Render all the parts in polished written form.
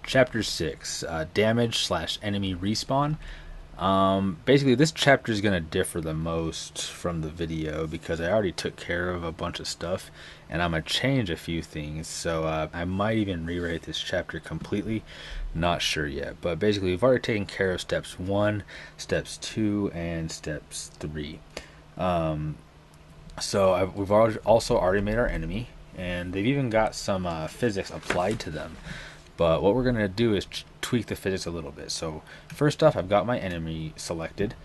Chapter 6, damage slash enemy respawn. Basically, this chapter is going to differ the most from the video because I already took care of a bunch of stuff and I'm going to change a few things. So I might even rewrite this chapter completely. Not sure yet. But basically, we've already taken care of steps 1, steps 2, and steps 3. We've also already made our enemy, and they've even got some physics applied to them. But what we're going to do is tweak the physics a little bit. So first off, I've got my enemy selected,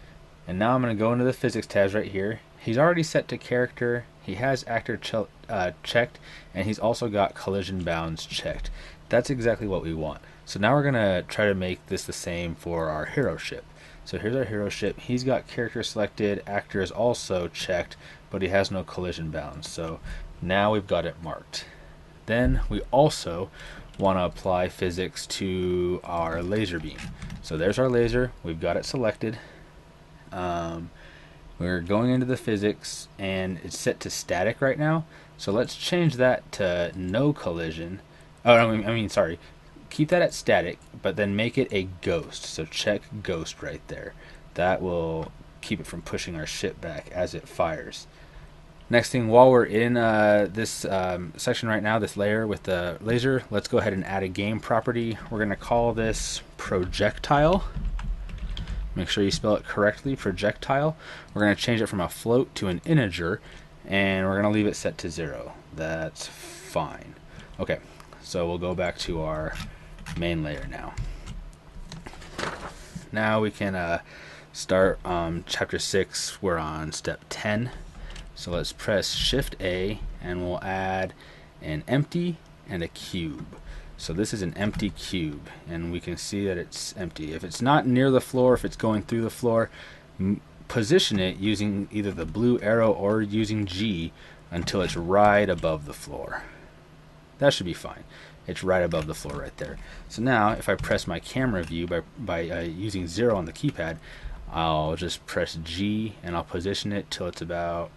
and now I'm going to go into the physics tabs right here. He's already set to character, he has actor checked, and he's also got collision bounds checked. That's exactly what we want. So now we're going to try to make this the same for our hero ship. So here's our hero ship. He's got character selected, actor is also checked, but he has no collision bounds. So now we've got it marked. Then we also want to apply physics to our laser beam. So there's our laser. We've got it selected. We're going into the physics, and it's set to static right now. So let's change that to no collision. Sorry. Keep that at static, but then make it a ghost. So check ghost right there. That will keep it from pushing our ship back as it fires. Next thing, while we're in this section right now, this layer with the laser, let's go ahead and add a game property. We're going to call this projectile. Make sure you spell it correctly, projectile. We're going to change it from a float to an integer, and we're going to leave it set to 0. That's fine. Okay, so we'll go back to our main layer now. Now we can start chapter 6. We're on step 10. So let's press Shift A, and we'll add an empty and a cube. So this is an empty cube, and we can see that it's empty. If it's not near the floor, if it's going through the floor, position it using either the blue arrow or using G until it's right above the floor. That should be fine. It's right above the floor right there. So now if I press my camera view by using 0 on the keypad, I'll just press G and I'll position it till it's about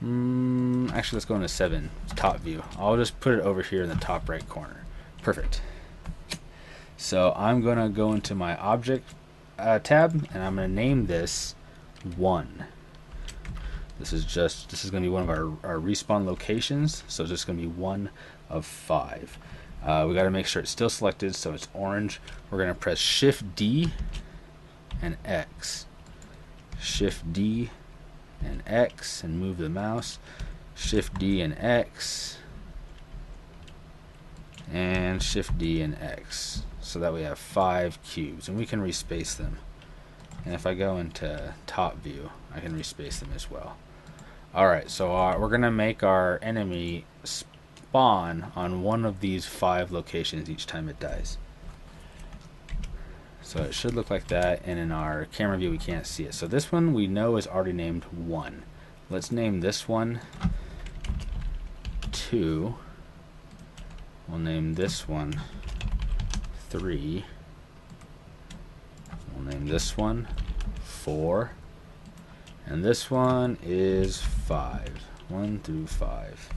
actually, let's go into 7, top view. I'll just put it over here in the top right corner. Perfect. So I'm going to go into my object tab, and I'm going to name this 1. This is going to be one of our respawn locations, so it's just going to be 1 of 5. We got to make sure it's still selected, so it's orange. We're going to press Shift D and X. Shift D and X and move the mouse. Shift D and X and Shift D and X, so that we have 5 cubes, and we can respace them. And if I go into top view, I can respace them as well. Alright, so we're gonna make our enemy spawn on one of these 5 locations each time it dies. So it should look like that, and in our camera view we can't see it. So this one we know is already named 1. Let's name this one 2. We'll name this one 3. We'll name this one 4. And this one is 5. 1 through 5.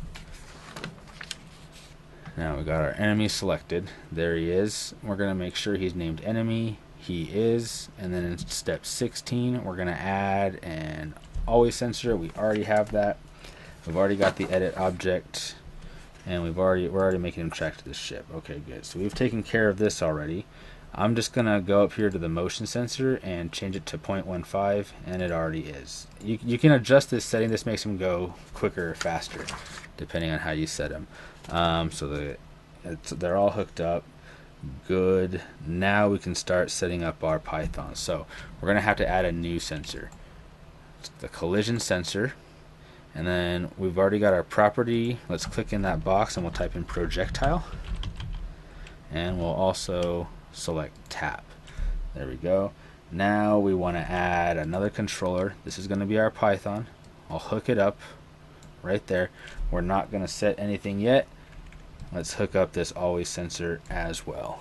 Now we got our enemy selected. There he is. We're going to make sure he's named enemy. He is. And then in step 16, we're going to add an always sensor. We already have that. We've already got the edit object, and we're already making him track to the ship. Okay, good. So we've taken care of this already. I'm just going to go up here to the motion sensor and change it to 0.15, and it already is. You can adjust this setting. This makes him go quicker or faster, depending on how you set him. They're all hooked up. Good. Now we can start setting up our Python. So we're going to have to add a new sensor. It's the collision sensor. And then we've already got our property. Let's click in that box and we'll type in projectile. And we'll also select tap. There we go. Now we want to add another controller. This is going to be our Python. I'll hook it up right there. We're not going to set anything yet. Let's hook up this always sensor as well.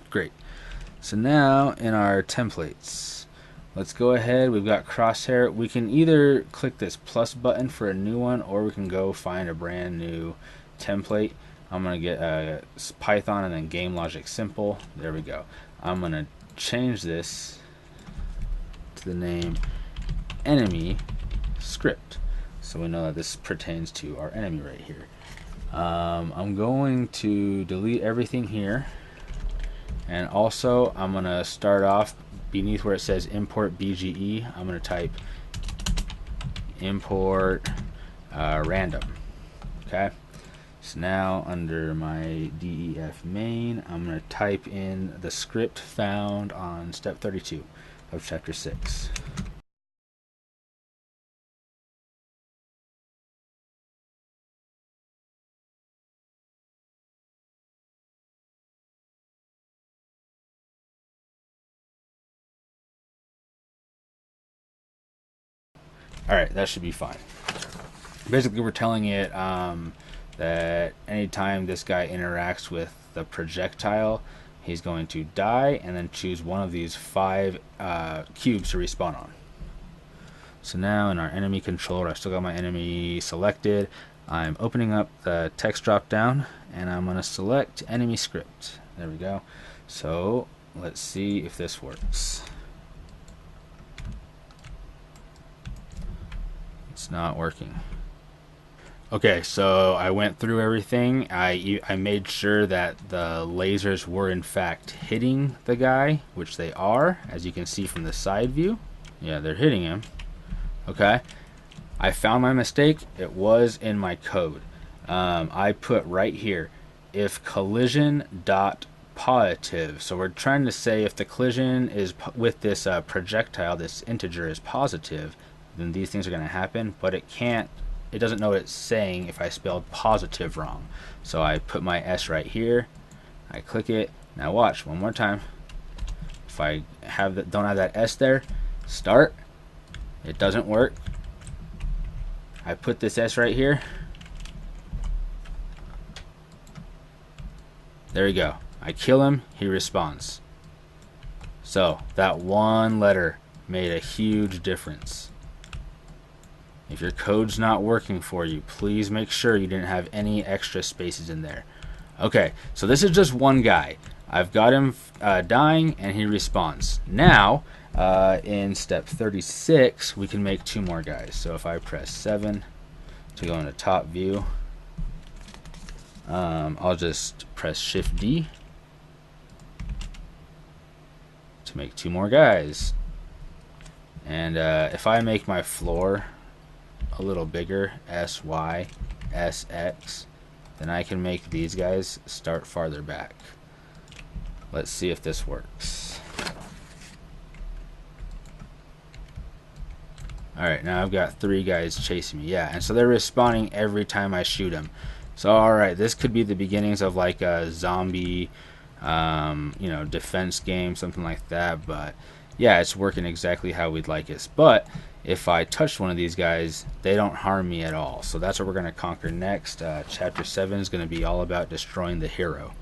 Great. So now in our templates, let's go ahead. We've got crosshair. We can either click this plus button for a new one, or we can go find a brand new template. I'm going to get Python and then game logic simple. There we go. I'm going to change this to the name enemy script, so we know that this pertains to our enemy right here. I'm going to delete everything here, and also I'm going to start off beneath where it says import BGE. I'm going to type import random. Okay, so now under my DEF main, I'm going to type in the script found on step 32 of chapter 6. Alright, that should be fine. Basically, we're telling it that anytime this guy interacts with the projectile, he's going to die and then choose one of these 5 cubes to respawn on. So now in our enemy controller, I still got my enemy selected. I'm opening up the text drop down and I'm going to select enemy script. There we go. So let's see if this works. It's not working. Okay, so I went through everything. I made sure that the lasers were in fact hitting the guy, which they are, as you can see from the side view. Yeah, they're hitting him. Okay, I found my mistake. It was in my code. I put right here, if collision dot positive. So we're trying to say if the collision is with this projectile, this integer is positive, then these things are going to happen, but it can't. It doesn't know what it's saying if I spelled positive wrong. So I put my S right here. I click it. Now watch one more time. If I don't have that S there, start. It doesn't work. I put this S right here. There we go. I kill him, he responds. So that one letter made a huge difference. If your code's not working for you, please make sure you didn't have any extra spaces in there. Okay, so this is just one guy. I've got him dying and he responds. Now, in step 36, we can make 2 more guys. So if I press 7 to go into top view, I'll just press Shift D to make 2 more guys. And if I make my floor a little bigger, SY, SX, then I can make these guys start farther back. Let's see if this works. Alright, now I've got 3 guys chasing me. Yeah, and so they're respawning every time I shoot them. So alright, this could be the beginnings of like a zombie defense game, something like that, but yeah, it's working exactly how we'd like it. But if I touch one of these guys, they don't harm me at all. So that's what we're going to conquer next. Chapter 7 is going to be all about destroying the hero.